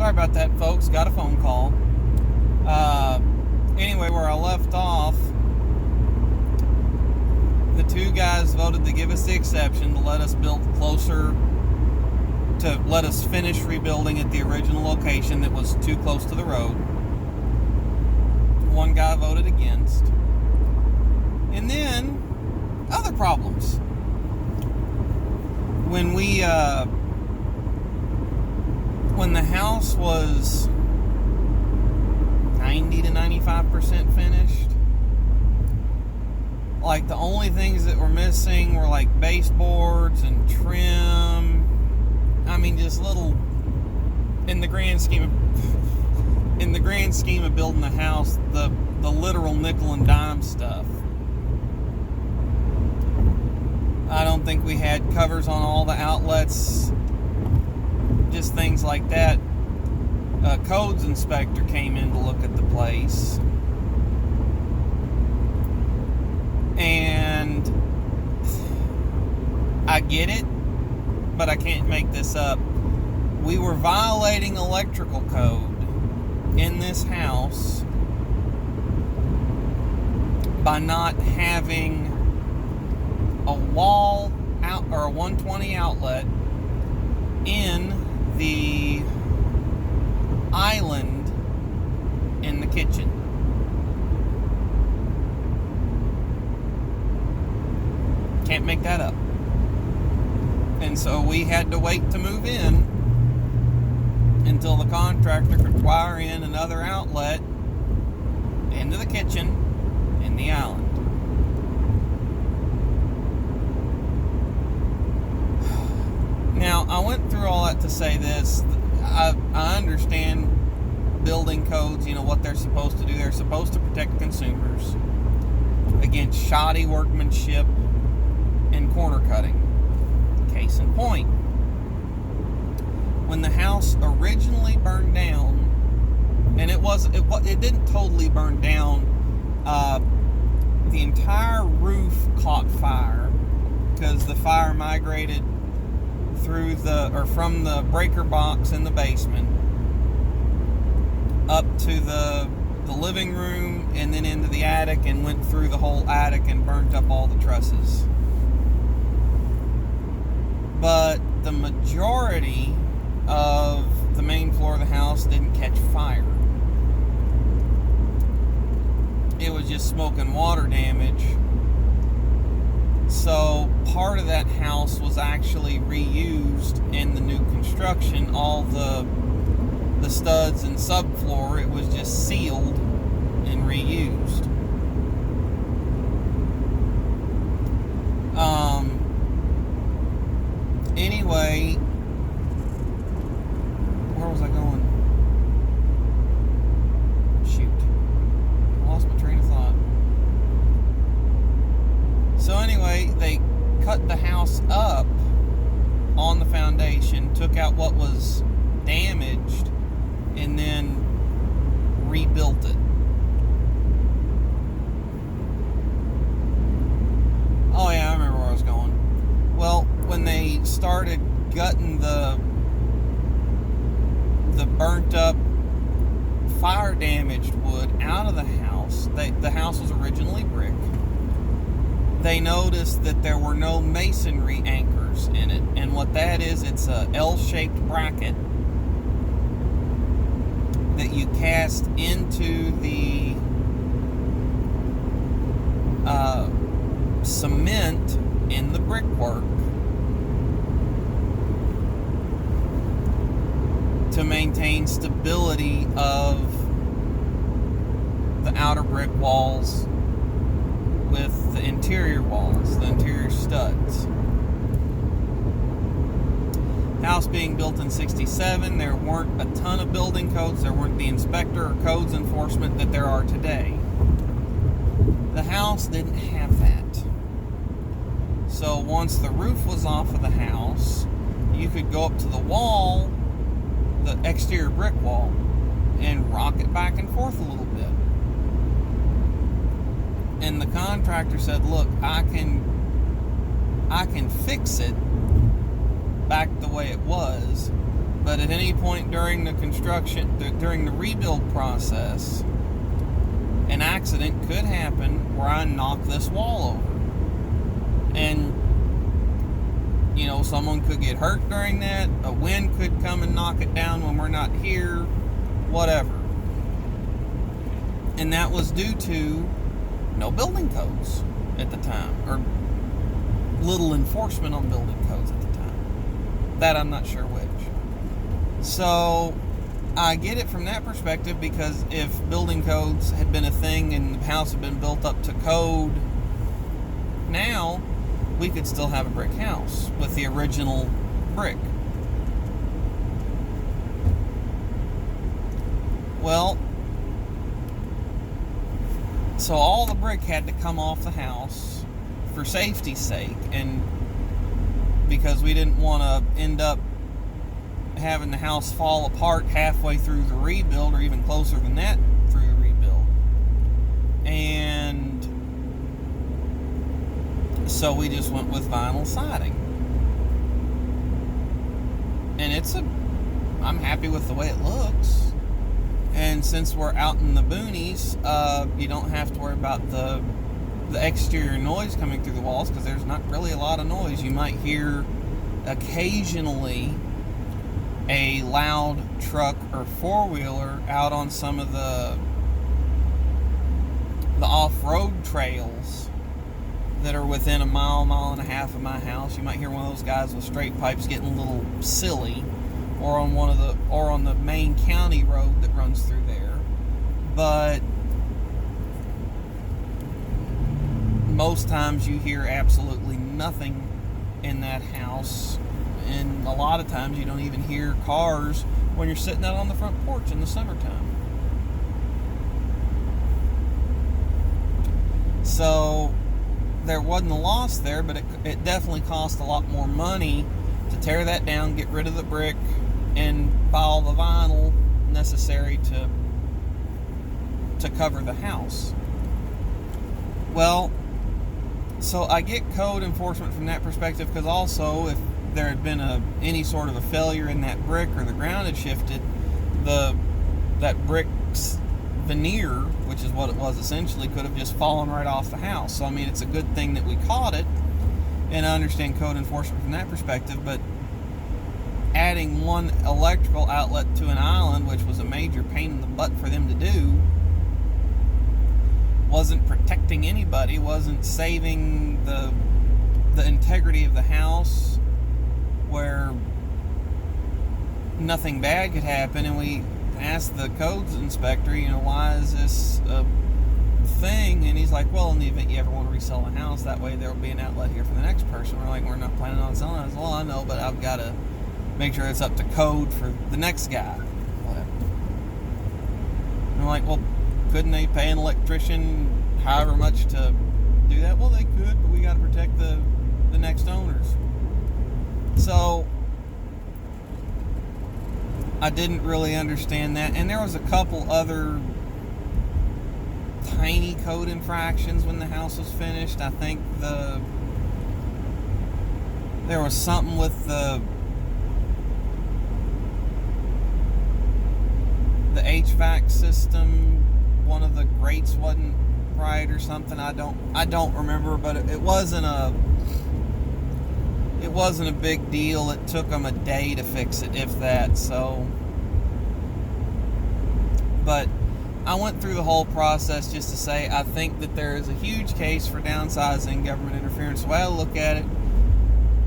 Sorry about that, folks. Got a phone call. Anyway, where I left off, the two guys voted to give us the exception to let us build closer, to let us finish rebuilding at the original location that was too close to the road. One guy voted against. And then, other problems. When the house was 90 to 95% finished, like the only things that were missing were like baseboards and trim. I mean, just little, in the grand scheme of building the house, the literal nickel and dime stuff. I don't think we had covers on all the outlets, just things like that. A codes inspector came in to look at the place, and I get it, but I can't make this up. We were violating electrical code in this house by not having a wall out or a 120 outlet in the island in the kitchen. Can't make that up. And so we had to wait to move in until the contractor could wire in another outlet into the kitchen in the island. Now, I went through all that to say this. I understand building codes, what they're supposed to do. They're supposed to protect consumers against shoddy workmanship and corner cutting. Case in point, when the house originally burned down, and it didn't totally burn down, the entire roof caught fire because the fire migrated from the breaker box in the basement up to the living room and then into the attic and went through the whole attic and burnt up all the trusses. But the majority of the main floor of the house didn't catch fire. It was just smoke and water damage. So part of that house was actually reused in the new construction. All the studs and subfloor, it was just sealed and reused. Anyway, where was I going? Shoot. I lost my train of thought. So anyway, they cut the house up on the foundation, took out what was damaged, and then rebuilt it. Oh yeah, I remember where I was going. Well, when they started gutting the burnt up, fire damaged wood out of the house, the house was originally brick. They noticed that there were no masonry anchors in it. And what that is, it's a L-shaped bracket that you cast into the cement in the brickwork to maintain stability of the outer brick walls with the interior walls, the interior studs. House being built in 1967, there weren't a ton of building codes. There weren't the inspector or codes enforcement that there are today. The house didn't have that. So once the roof was off of the house, you could go up to the wall, the exterior brick wall, and rock it back and forth a little bit. And the contractor said, look, I can fix it back the way it was, but But at any point during the construction, during the rebuild process, an accident could happen where I knock this wall over. And, someone could get hurt during that. A wind could come and knock it down when we're not here. Whatever. And that was due to no building codes at the time, or little enforcement on building codes at the time. That I'm not sure which. So I get it from that perspective, because if building codes had been a thing and the house had been built up to code, now we could still have a brick house with the original brick. Well, so all the brick had to come off the house for safety's sake, and because we didn't want to end up having the house fall apart halfway through the rebuild, or even closer than that through the rebuild. And so we just went with vinyl siding. And I'm happy with the way it looks. And since we're out in the boonies, you don't have to worry about the exterior noise coming through the walls, because there's not really a lot of noise. You might hear occasionally a loud truck or four-wheeler out on some of the off-road trails that are within a mile and a half of my house. You might hear one of those guys with straight pipes getting a little silly, or on the main county road that runs through there. But most times you hear absolutely nothing in that house, and a lot of times you don't even hear cars when you're sitting out on the front porch in the summertime. So there wasn't a loss there, but it definitely cost a lot more money to tear that down, get rid of the brick, and buy all the vinyl necessary to cover the house. Well, so I get code enforcement from that perspective, because also if there had been any sort of a failure in that brick, or the ground had shifted, that brick's veneer, which is what it was essentially, could have just fallen right off the house. So I mean, it's a good thing that we caught it, and I understand code enforcement from that perspective. But adding one electrical outlet to an island, which was a major pain in the butt for them to do, wasn't protecting anybody, wasn't saving the integrity of the house, where nothing bad could happen. And we asked the codes inspector, why is this a thing? And he's like, well, in the event you ever want to resell the house, that way there will be an outlet here for the next person. We're like, we're not planning on selling it. Well, I know, but I've got to make sure it's up to code for the next guy. Whatever. And I'm like, well, couldn't they pay an electrician however much to do that? Well, they could, but we got to protect the next owners. So I didn't really understand that. And there was a couple other tiny code infractions when the house was finished. I think there was something with the HVAC system. One of the grates wasn't right or something. I don't remember, but it wasn't a big deal. It took them a day to fix it, if that. So, but I went through the whole process just to say I think that there is a huge case for downsizing government interference. The way I look at it,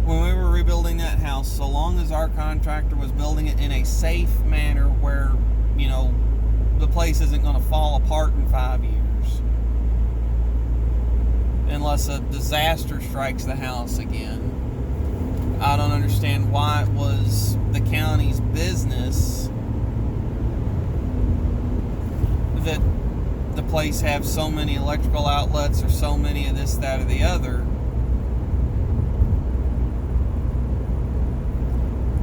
when we were rebuilding that house, so long as our contractor was building it in a safe manner where, the place isn't going to fall apart in 5 years, unless a disaster strikes the house again. I don't understand why it was the county's business that the place have so many electrical outlets, or so many of this, that, or the other.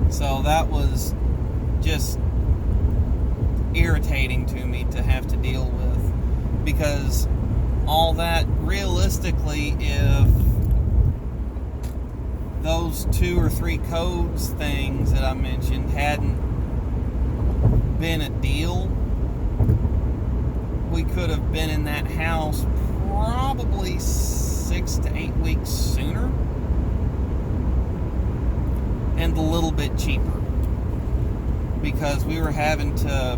So that was just irritating to me to have to deal with, because all that, realistically, if those 2 or 3 codes things that I mentioned hadn't been a deal, we could have been in that house probably 6 to 8 weeks sooner and a little bit cheaper, because we were having to,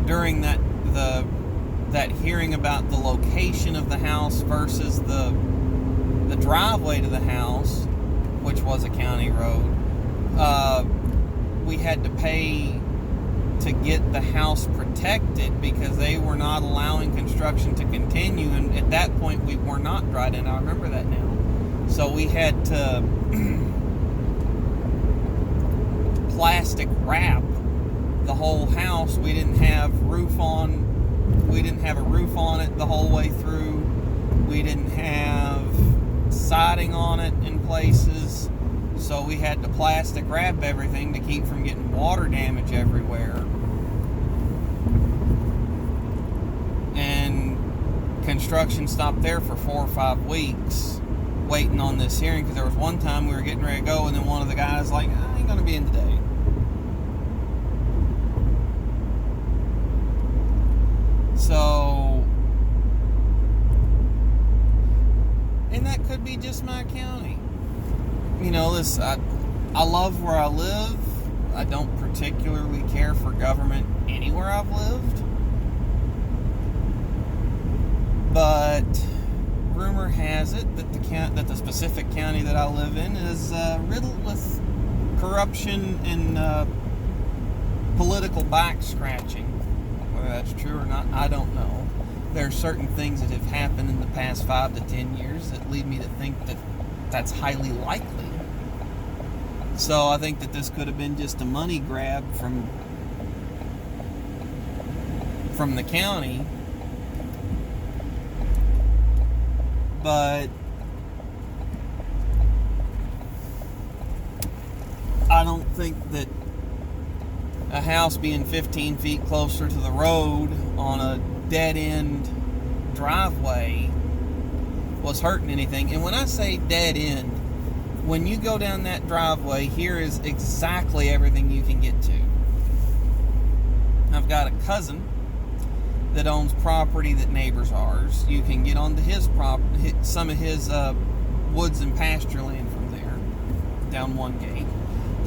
during that hearing about the location of the house versus the driveway to the house, which was a county road, we had to pay to get the house protected because they were not allowing construction to continue, and at that point we were not dried in. I remember that now. So we had to plastic wrap the whole house. We didn't have a roof on it the whole way through. We didn't have siding on it in places, so we had to plastic wrap everything to keep from getting water damage everywhere. And construction stopped there for 4 or 5 weeks waiting on this hearing, because there was one time we were getting ready to go, and then one of the guys like, I ain't gonna be in today. So, and that could be just my county. You know, I love where I live. I don't particularly care for government anywhere I've lived. But rumor has it that the specific county that I live in is riddled with corruption and political back scratching. Whether that's true or not, I don't know. There are certain things that have happened in the past 5 to 10 years that lead me to think that that's highly likely. So I think that this could have been just a money grab from the county. But I don't think that a house being 15 feet closer to the road on a dead-end driveway was hurting anything. And when I say dead end, when you go down that driveway, here is exactly everything you can get to. I've got a cousin that owns property that neighbors ours. You can get onto his property, some of his woods and pasture land from there, down one gate.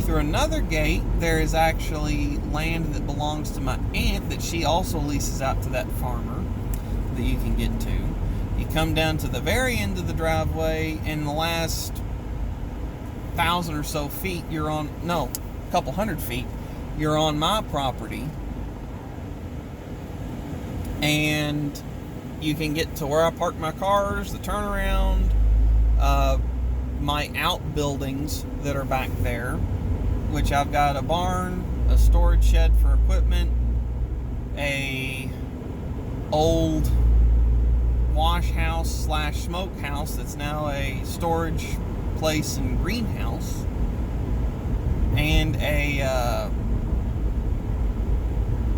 Through another gate, there is actually land that belongs to my aunt that she also leases out to that farmer that you can get to. You come down to the very end of the driveway, and the last 1,000 or so feet, a couple hundred feet, you're on my property. And you can get to where I park my cars, the turnaround, my outbuildings that are back there, which I've got a barn, a storage shed for equipment, a old wash house / smoke house that's now a storage place and greenhouse, and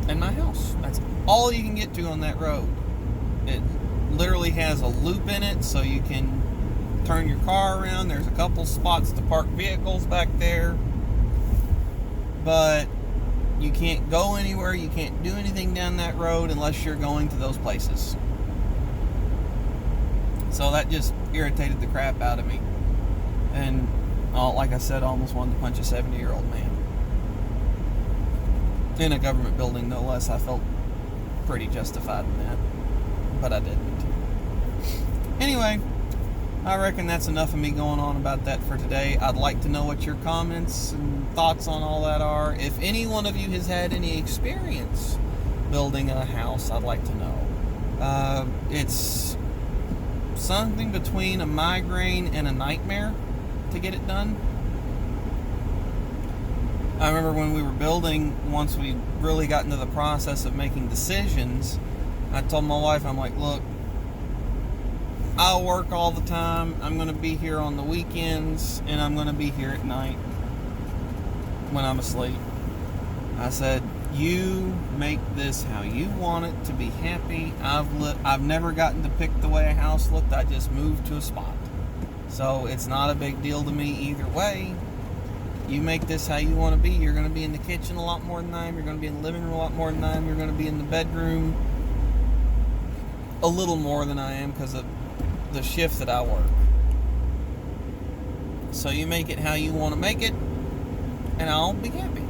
and my house. That's all you can get to on that road. It literally has a loop in it, so you can turn your car around. There's a couple spots to park vehicles back there, but you can't go anywhere. You can't do anything down that road unless you're going to those places. So that just irritated the crap out of me. And like I said, I almost wanted to punch a 70-year-old man. In a government building, no less. I felt pretty justified in that. But I didn't. Anyway, I reckon that's enough of me going on about that for today. I'd like to know what your comments and thoughts on all that are. If any one of you has had any experience building a house, I'd like to know. It's something between a migraine and a nightmare to get it done. I remember when we were building, once we really got into the process of making decisions, I told my wife, I'm like, look, I'll work all the time. I'm going to be here on the weekends, and I'm going to be here at night when I'm asleep. I said, you make this how you want it to be happy. I've never gotten to pick the way a house looked. I just moved to a spot. So it's not a big deal to me either way. You make this how you want to be. You're going to be in the kitchen a lot more than I am. You're going to be in the living room a lot more than I am. You're going to be in the bedroom a little more than I am because of the shift that I work. So you make it how you want to make it, and I'll be happy.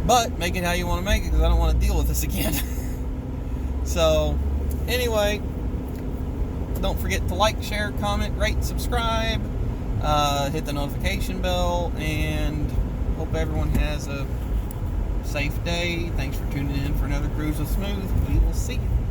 But make it how you want to make it, because I don't want to deal with this again. So, anyway, don't forget to like, share, comment, rate, subscribe, hit the notification bell, and hope everyone has a safe day. Thanks for tuning in for another Cruise with Smooth. We will see you.